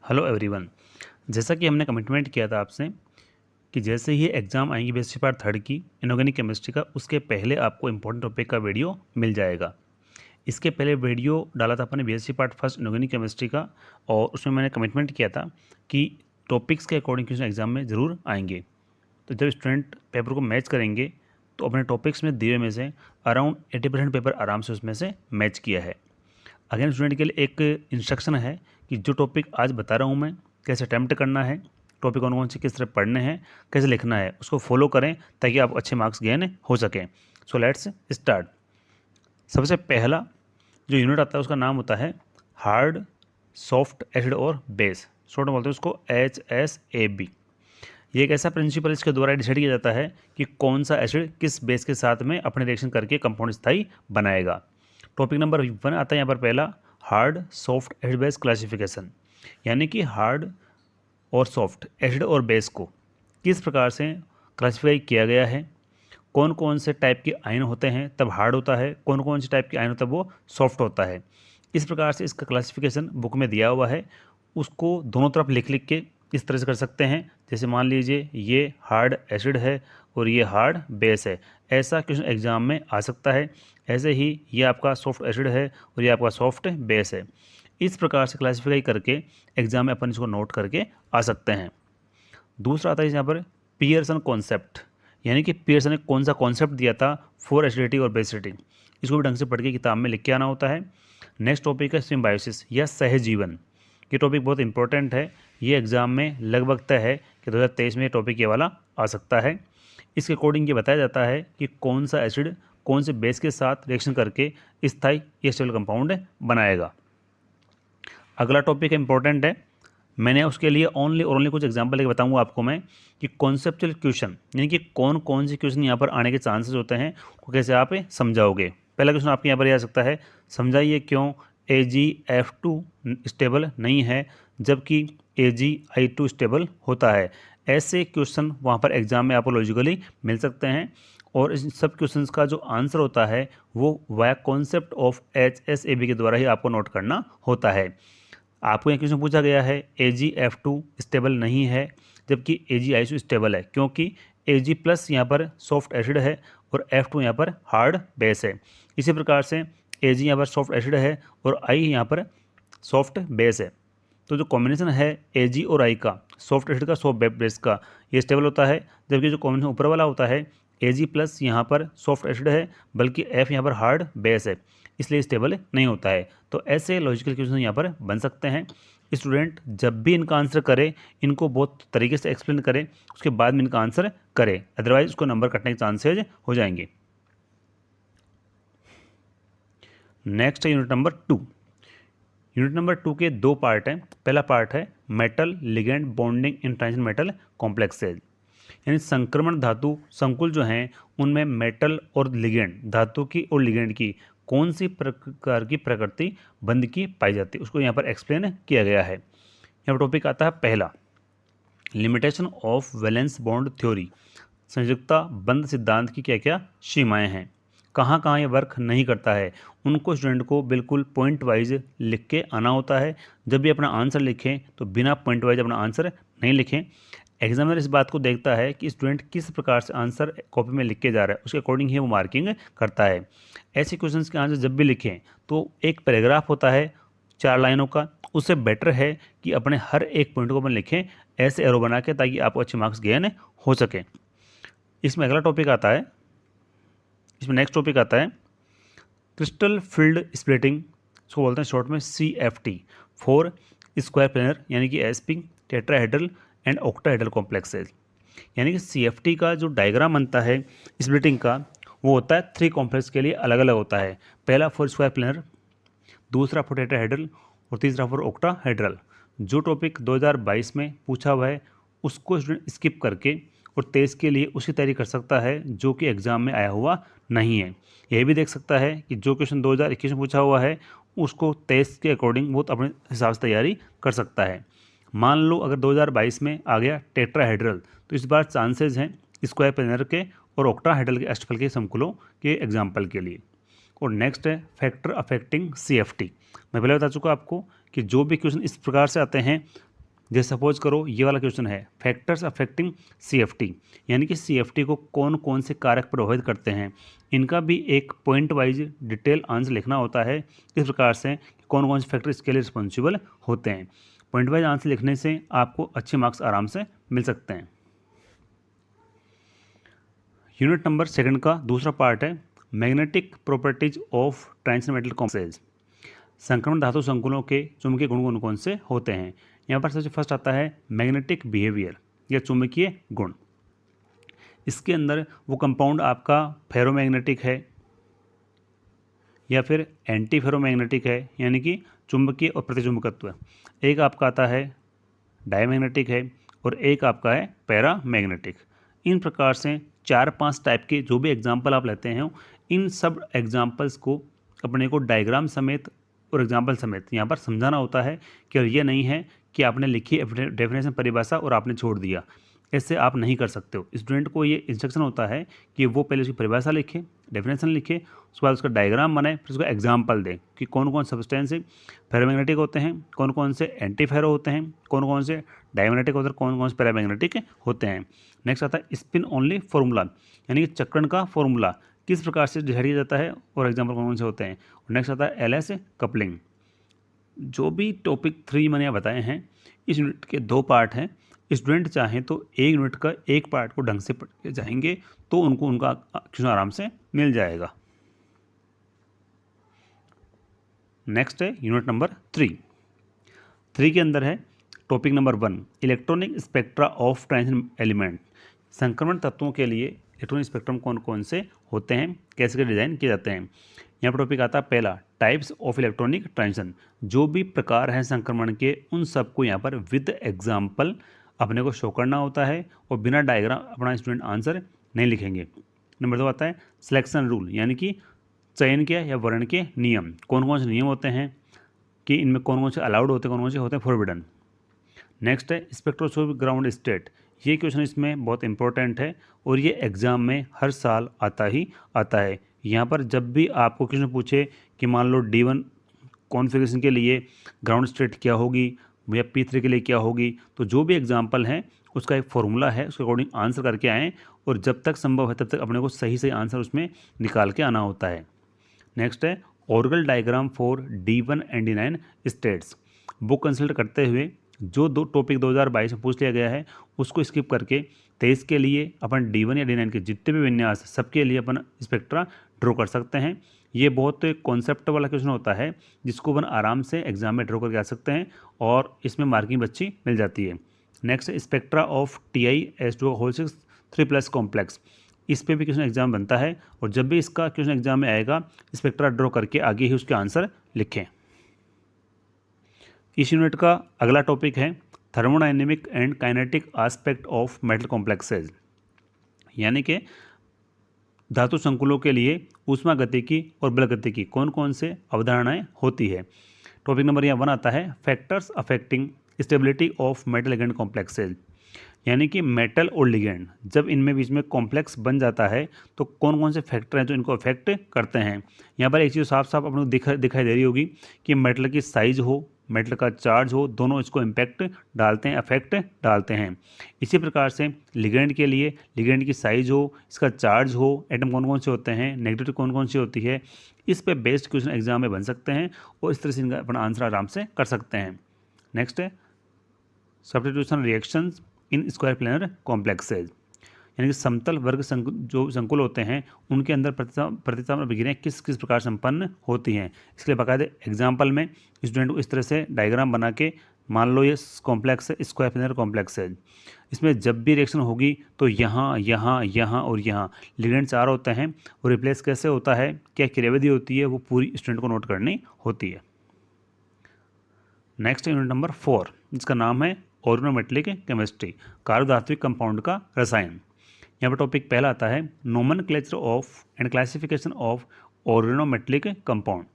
Hello everyone. जैसा कि हमने कमिटमेंट किया था आपसे कि जैसे ही एग्ज़ाम आएंगी बीएससी पार्ट थर्ड की इनऑर्गेनिक केमिस्ट्री का, उसके पहले आपको इंपॉर्टेंट टॉपिक का वीडियो मिल जाएगा। इसके पहले वीडियो डाला था अपने BSc part first inorganic chemistry का, और उसमें मैंने कमिटमेंट किया था कि टॉपिक्स के अकॉर्डिंग क्वेश्चन एग्जाम में ज़रूर आएंगे। तो जब स्टूडेंट पेपर को मैच करेंगे तो अपने टॉपिक्स में दिए में से अराउंड 80% पेपर आराम से उसमें से मैच किया है। अगेन स्टूडेंट के लिए एक इंस्ट्रक्शन है कि जो टॉपिक आज बता रहा हूँ मैं, कैसे अटैम्प्ट करना है, टॉपिक कौन कौन से किस तरह पढ़ने हैं, कैसे लिखना है, उसको फॉलो करें ताकि आप अच्छे मार्क्स गेन हो सकें। So let's start. सबसे पहला जो यूनिट आता है उसका नाम होता है हार्ड, सॉफ्ट, एसिड और बेस। शॉर्ट में बोलते हैं उसको HSAB। ये एक ऐसा प्रिंसिपल इसके द्वारा डिसाइड किया जाता है कि कौन सा एसिड किस बेस के साथ में अपने रिएक्शन करके कंपाउंड स्थायी बनाएगा। टॉपिक नंबर 1 आता है यहाँ पर पहला, hard soft acid base classification. यानी कि हार्ड और सॉफ्ट एसिड और बेस को किस प्रकार से क्लासिफाई किया गया है, कौन कौन से टाइप के आयन होते हैं तब हार्ड होता है, कौन कौन से टाइप के आयन होता है वो सॉफ्ट होता है। इस प्रकार से इसका क्लासिफिकेशन बुक में दिया हुआ है। उसको दोनों तरफ लिख लिख के इस तरह से कर सकते हैं, जैसे मान लीजिए ये हार्ड एसिड है और ये हार्ड बेस है, ऐसा क्वेश्चन एग्जाम में आ सकता है। ऐसे ही ये आपका सॉफ्ट एसिड है और ये आपका सॉफ्ट बेस है। इस प्रकार से क्लासिफाई करके एग्जाम में अपन इसको नोट करके आ सकते हैं। दूसरा आता है यहाँ पर पियर्सन कॉन्सेप्ट। यानी कि पियर्सन ने कौन सा कॉन्सेप्ट दिया था फॉर एसिडिटी और बेसिडिटी, इसको भी ढंग से पढ़ के किताब में लिख के आना होता है। नेक्स्ट टॉपिक है सिम्बायोसिस या सहजीवन। ये टॉपिक बहुत इंपॉर्टेंट है, ये एग्जाम में लगभग तय है कि 2023 में ये टॉपिक ये वाला आ सकता है। इसके अकॉर्डिंग ये बताया जाता है कि कौन सा एसिड कौन से बेस के साथ रिएक्शन करके स्थायी या स्टेबल कंपाउंड बनाएगा। अगला टॉपिक इंपॉर्टेंट है, मैंने उसके लिए ओनली और ओनली कुछ एग्जांपल लेके बताऊंगा आपको मैं कि कॉन्सेप्चुअल क्वेश्चन यानी कि कौन कौन से क्वेश्चन यहाँ पर आने के चांसेस होते हैं, वो कैसे आप समझाओगे। पहला क्वेश्चन आपके यहाँ पर आ सकता है, समझाइए क्यों AgF2 स्टेबल नहीं है जबकि AgI2 स्टेबल होता है। ऐसे क्वेश्चन वहाँ पर एग्जाम में आपको लॉजिकली मिल सकते हैं, और इस सब क्वेश्चंस का जो आंसर होता है वो वाया कॉन्सेप्ट ऑफ HSAB के द्वारा ही आपको नोट करना होता है। आपको यहाँ क्वेश्चन पूछा गया है AgF2 स्टेबल नहीं है जबकि AgI2 स्टेबल है, क्योंकि Ag प्लस यहाँ पर सॉफ्ट एसिड है और F2 यहाँ पर हार्ड बेस है। इसी प्रकार से Ag यहाँ पर सॉफ्ट एसिड है और I यहाँ पर सॉफ्ट बेस है। तो जो कॉम्बिनेशन है Ag और I का, सॉफ्ट एसिड का सॉफ्ट बेस का, ये स्टेबल होता है। जबकि जो कॉम्बिनेशन ऊपर वाला होता है Ag प्लस यहाँ पर सॉफ्ट एसिड है बल्कि F यहाँ पर हार्ड बेस है, इसलिए स्टेबल नहीं होता है। तो ऐसे लॉजिकल क्वेश्चन यहाँ पर बन सकते हैं। स्टूडेंट जब भी इनका आंसर करे इनको बहुत तरीके से एक्सप्लेन करें, उसके बाद में इनका आंसर करें, अदरवाइज उसको नंबर कटने के चांसेज हो जाएंगे। नेक्स्ट है यूनिट नंबर 2। यूनिट नंबर 2 के 2 पार्ट हैं। पहला पार्ट है metal ligand bonding in transition metal complexes. यानी संक्रमण धातु संकुल जो हैं उनमें मेटल और लिगेंड, धातु की और लिगेंड की कौन सी प्रकार की प्रकृति बंध की पाई जाती है, उसको यहाँ पर एक्सप्लेन किया गया है। यहाँ पर टॉपिक आता है पहला, limitation of valence bond theory. संयुक्ता बंध सिद्धांत की क्या क्या सीमाएं हैं, कहाँ कहाँ ये वर्क नहीं करता है, उनको स्टूडेंट को बिल्कुल पॉइंट वाइज लिख के आना होता है। जब भी अपना आंसर लिखें तो बिना पॉइंट वाइज अपना आंसर नहीं लिखें। एग्जामिनर इस बात को देखता है कि स्टूडेंट किस प्रकार से आंसर कॉपी में लिख के जा रहा है, उसके अकॉर्डिंग ही वो मार्किंग करता है। ऐसे क्वेश्चंस के आंसर जब भी लिखें तो एक पैराग्राफ होता है 4 लाइनों का, उससे बेटर है कि अपने हर एक पॉइंट को अपन लिखें ऐसे एरो बना के, ताकि आपको अच्छे मार्क्स गेन हो सके। इसमें अगला टॉपिक आता है, इसमें नेक्स्ट टॉपिक आता है क्रिस्टल फील्ड स्प्लिटिंग, इसको बोलते हैं शॉर्ट में CFT, फॉर स्क्वायर प्लेनर यानी कि SP tetrahedral and octahedral complexes. यानी कि CFT का जो डायग्राम बनता है स्प्लिटिंग का, वो होता है 3 कॉम्प्लेक्स के लिए अलग अलग होता है। पहला फॉर स्क्वायर प्लेनर, दूसरा फॉर टेट्राहेड्रल और तीसरा फॉर ऑक्टाहेड्रल। जो टॉपिक 2022 में पूछा हुआ है उसको स्टूडेंट स्किप करके और 23 के लिए उसी तैयारी कर सकता है जो कि एग्जाम में आया हुआ नहीं है। यह भी देख सकता है कि जो क्वेश्चन 2021 में पूछा हुआ है उसको 23 के अकॉर्डिंग वो अपने हिसाब से तैयारी कर सकता है। मान लो अगर 2022 में आ गया टेट्राहेड्रल, तो इस बार चांसेस हैं स्क्वायर प्लेनर के और ऑक्टाहेड्रल के अष्टफल के समकुलों के एग्जाम्पल के लिए। और नेक्स्ट है फैक्टर अफेक्टिंग CFT। मैं पहले बता चुका आपको कि जो भी क्वेश्चन इस प्रकार से आते हैं जैसे सपोज करो ये वाला क्वेश्चन है, फैक्टर्स अफेक्टिंग सीएफटी, यानी कि सीएफटी को कौन कौन से कारक प्रभावित करते हैं, इनका भी एक पॉइंट वाइज डिटेल आंसर लिखना होता है। इस प्रकार से कौन कौन से फैक्टर इसके लिए रिस्पॉन्सिबल होते हैं। पॉइंट वाइज आंसर लिखने से आपको अच्छे मार्क्स आराम से मिल सकते हैं। यूनिट नंबर 2 का दूसरा पार्ट है magnetic properties of transition metal complexes. संक्रमण धातु संकुलों के चुंबकीय गुण कौन कौन से होते हैं। यहाँ पर सबसे फर्स्ट आता है मैग्नेटिक बिहेवियर या चुंबकीय गुण। इसके अंदर वो कंपाउंड आपका फेरोमैग्नेटिक है या फिर एंटी फेरोमैग्नेटिक है, यानी कि चुंबकीय और प्रतिचुंबकत्व। एक आपका आता है डायमैग्नेटिक है और एक आपका है पैरामैग्नेटिक। इन प्रकार से 4-5 टाइप के जो भी एग्जाम्पल आप लेते हैं, इन सब एग्जाम्पल्स को अपने को डायग्राम समेत और एग्जाम्पल समेत यहाँ पर समझाना होता है कि ये नहीं है कि आपने लिखी डेफिनेशन परिभाषा और आपने छोड़ दिया। ऐसे आप नहीं कर सकते हो। स्टूडेंट को ये इंस्ट्रक्शन होता है कि वो पहले उसकी परिभाषा लिखे, डेफिनेशन लिखे, उसके बाद उसका डायग्राम बनाए, फिर उसका एग्जाम्पल दे कि कौन कौन सब्सटेंस फेरोमैग्नेटिक होते हैं, कौन कौन से एंटी फेरो होते हैं, कौन कौन से डायमैग्नेटिक होते हैं, कौन कौन से पैरामैग्नेटिक होते हैं। नेक्स्ट आता है स्पिन ओनली फॉर्मूला, यानी कि चक्रण का फॉर्मूला किस प्रकार से डिसाइड किया जाता है और एग्जाम्पल कौन कौन से होते हैं। नेक्स्ट आता है एलएस कपलिंग। जो भी टॉपिक 3 मैंने यहाँ बताए हैं, इस यूनिट के 2 पार्ट हैं। स्टूडेंट चाहें तो एक यूनिट का एक पार्ट को ढंग से पढ़ के जाएंगे तो उनको उनका क्वेश्चन आराम से मिल जाएगा। नेक्स्ट है यूनिट नंबर 3 के अंदर है topic number 1 electronic spectra of transition element. संक्रमण तत्वों के लिए इलेक्ट्रॉनिक स्पेक्ट्रम कौन कौन से होते हैं, कैसे के डिज़ाइन किए जाते हैं। यहाँ पर टॉपिक आता है पहला टाइप्स ऑफ इलेक्ट्रॉनिक ट्रांजिशन। जो भी प्रकार हैं संक्रमण के, उन सबको यहाँ पर विद एग्जाम्पल अपने को शो करना होता है और बिना डायग्राम अपना स्टूडेंट आंसर नहीं लिखेंगे। नंबर 2 आता है सिलेक्शन रूल, यानी कि चयन के या वर्ण के नियम। कौन कौन से नियम होते हैं कि इनमें कौन कौन से अलाउड होते हैं, कौन कौन से होते हैं फॉरबिडन। नेक्स्ट है स्पेक्ट्रोस्कोपिक ग्राउंड स्टेट। ये क्वेश्चन इसमें बहुत इंपॉर्टेंट है और ये एग्जाम में हर साल आता ही आता है। यहाँ पर जब भी आपको क्वेश्चन पूछे कि मान लो D1 कॉन्फ़िगरेशन के लिए ग्राउंड स्टेट क्या होगी या P3 के लिए क्या होगी, तो जो भी एग्जाम्पल है उसका एक फॉर्मूला है, उसके अकॉर्डिंग आंसर करके आएँ और जब तक संभव है तब तक अपने को सही सही आंसर उसमें निकाल के आना होता है। नेक्स्ट है Orgel diagram for D1 and D9 states. Book consult करते हुए जो दो टॉपिक 2022 में पूछ लिया गया है उसको स्किप करके 23 के लिए अपन D1 या D9 के जितने भी विन्यास सबके लिए अपन स्पेक्ट्रा ड्रॉ कर सकते हैं। ये बहुत कॉन्सेप्ट वाला क्वेश्चन होता है जिसको अपन आराम से एग्जाम में ड्रॉ करके आ सकते हैं और इसमें मार्किंग अच्छी मिल जाती है। Next spectra of TiS2 3+ complex. इस पे भी क्वेश्चन एग्जाम बनता है और जब भी इसका क्वेश्चन एग्जाम में आएगा स्पेक्ट्रा ड्रॉ करके आगे ही उसके आंसर लिखें। इस यूनिट का अगला टॉपिक है thermodynamic and kinetic aspect of metal complexes, यानी कि धातु संकुलों के लिए ऊष्मागतिकी और बलगतिकी कौन कौन से अवधारणाएं होती है। टॉपिक नंबर यहाँ 1 आता है factors affecting stability of metal ligand complexes, यानी कि मेटल और लिगेंड जब इनमें बीच में कॉम्प्लेक्स बन जाता है तो कौन कौन से फैक्टर हैं जो इनको अफेक्ट करते हैं। यहाँ पर एक चीज़ साफ साफ अपने को दिखाई दे रही होगी कि मेटल की साइज हो, मेटल का चार्ज हो, दोनों इसको इम्पैक्ट डालते हैं, अफेक्ट डालते हैं। इसी प्रकार से लिगेंड के लिए लिगेंड की साइज हो, इसका चार्ज हो, एटम कौन कौन से होते हैं, नेगेटिव कौन कौन सी होती है, इस पे बेस्ड क्वेश्चन एग्जाम में बन सकते हैं और इस तरह से इनका अपना आंसर आराम से कर सकते हैं। नेक्स्ट है substitution reactions in square planar complexes, यानी कि समतल वर्ग जो संकुल होते हैं उनके अंदर प्रतिस्थापन अभिक्रियाएं किस किस प्रकार संपन्न होती हैं। इसके लिए बाकायदे एग्जाम्पल में स्टूडेंट को इस तरह से डायग्राम बना के मान लो ये कॉम्प्लेक्स है, स्क्वायर प्लेनर कॉम्प्लेक्स है, इसमें जब भी रिएक्शन होगी तो यहाँ यहाँ यहाँ और यहाँ लिगेंड 4 होते हैं और रिप्लेस कैसे होता है, क्या क्रियाविधि होती है, वो पूरी स्टूडेंट को नोट करनी होती है। नेक्स्ट यूनिट नंबर 4 जिसका नाम है ऑर्गेनोमेटेलिक केमिस्ट्री, कार्बधात्विक कंपाउंड का रसायन। यहाँ पर टॉपिक पहला आता है nomenclature of and classification of organometallic compound.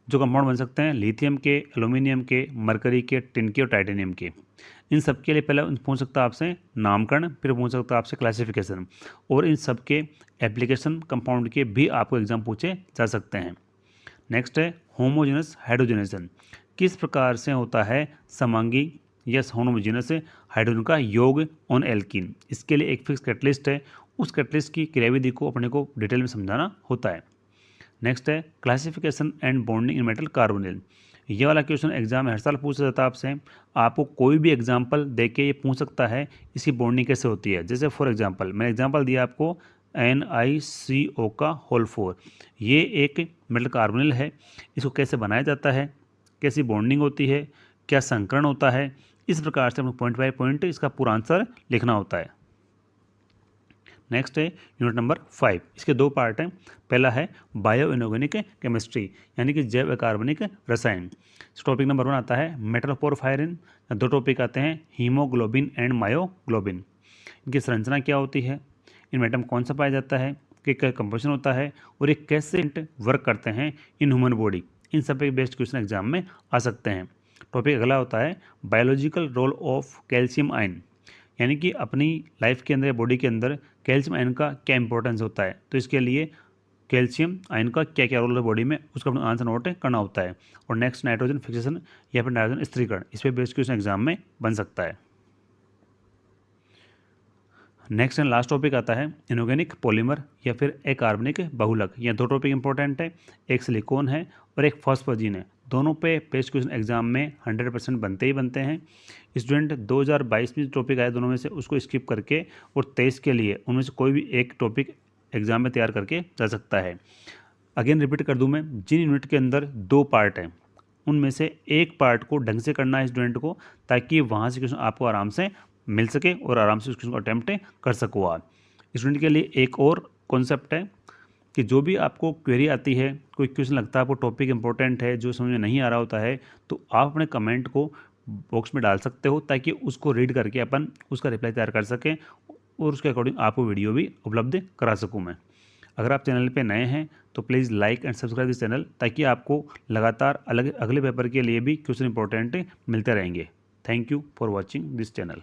जो कंपाउंड बन सकते हैं लिथियम के, एल्यूमिनियम के, मरकरी के, टिन के और टाइटेनियम के। इन सब के लिए पहले पूछ सकता है आपसे नामकरण, फिर पूछ सकता है आपसे क्लासिफिकेशन, और इन सब के एप्लीकेशन कंपाउंड के भी आपको एग्जाम पूछे जा सकते हैं। नेक्स्ट है होमोजेनस हाइड्रोजनेशन, किस प्रकार से होता है समांगी यस होमोजेनस हाइड्रोजन का योग ऑन एल्कीन। इसके लिए एक फिक्स कैटलिस्ट है, उस कैटलिस्ट की क्रियाविधि को अपने को डिटेल में समझाना होता है। नेक्स्ट है classification and bonding in metal carbonyl. ये वाला क्वेश्चन एग्जाम में हर साल पूछा जाता है आपसे। आपको कोई भी एग्जाम्पल दे के ये पूछ सकता है इसकी बॉन्डिंग कैसे होती है। जैसे फॉर एग्जाम्पल मैंने एग्जाम्पल दिया आपको NiCO का होल 4। ये एक मेटल कार्बोनिल है, इसको कैसे बनाया जाता है, कैसी बॉन्डिंग होती है, क्या संकरण होता है, इस प्रकार से पॉइंट बाय पॉइंट इसका पूरा आंसर लिखना होता है। नेक्स्ट है यूनिट नंबर 5। इसके दो पार्ट हैं। पहला है बायो इनऑर्गेनिक केमिस्ट्री यानी कि जैव अकार्बनिक रसायन। टॉपिक नंबर 1 आता है मेटल पोरफायरिन। दो टॉपिक आते हैं हीमोग्लोबिन एंड मायोग्लोबिन। इनकी संरचना क्या होती है, इनमें एटम कौन सा पाया जाता है, क्या कंपोजिशन होता है और ये कैसे वर्क करते हैं इन ह्यूमन बॉडी। इन सब पे बेस्ड क्वेश्चन एग्जाम में आ सकते हैं। टॉपिक अगला होता है biological role of calcium ion यानी कि अपनी लाइफ के अंदर या बॉडी के अंदर कैल्शियम आयन का क्या इंपॉर्टेंस होता है, तो इसके लिए कैल्शियम आयन का क्या क्या रोल है बॉडी में, उसका अपना आंसर नोट करना होता है। और नेक्स्ट नाइट्रोजन फिक्सेशन या फिर नाइट्रोजन स्थिरीकरण, इस पर बेस्ड क्वेश्चन एग्जाम में बन सकता है। नेक्स्ट एंड लास्ट टॉपिक आता है इनऑर्गेनिक पॉलीमर या फिर अकार्बनिक बहुलक। यह दो टॉपिक इंपॉर्टेंट है, एक सिलिकॉन है और एक फॉस्फोजीन है। दोनों पे पेस्ट क्वेश्चन एग्जाम में 100% बनते ही बनते हैं। स्टूडेंट 2022 में टॉपिक आए दोनों में से उसको स्किप करके और 23 के लिए उनमें से कोई भी एक टॉपिक एग्जाम में तैयार करके जा सकता है। अगेन रिपीट कर दूं मैं, जिन यूनिट के अंदर 2 पार्ट हैं उनमें से एक पार्ट को ढंग से करना है स्टूडेंट को, ताकि वहाँ से क्वेश्चन आपको आराम से मिल सके और आराम से उस क्वेश्चन को अटैम्प्ट कर सको आप। स्टूडेंट के लिए एक और कॉन्सेप्ट है कि जो भी आपको क्वेरी आती है, कोई क्वेश्चन लगता है आपको टॉपिक इंपॉर्टेंट है जो समझ में नहीं आ रहा होता है, तो आप अपने कमेंट को बॉक्स में डाल सकते हो ताकि उसको रीड करके अपन उसका रिप्लाई तैयार कर सकें और उसके अकॉर्डिंग आपको वीडियो भी उपलब्ध करा सकूँ मैं। अगर आप चैनल पे नए हैं तो please like and subscribe this channel, ताकि आपको लगातार अगले पेपर के लिए भी क्वेश्चन इंपॉर्टेंट मिलते रहेंगे। Thank you for watching this channel.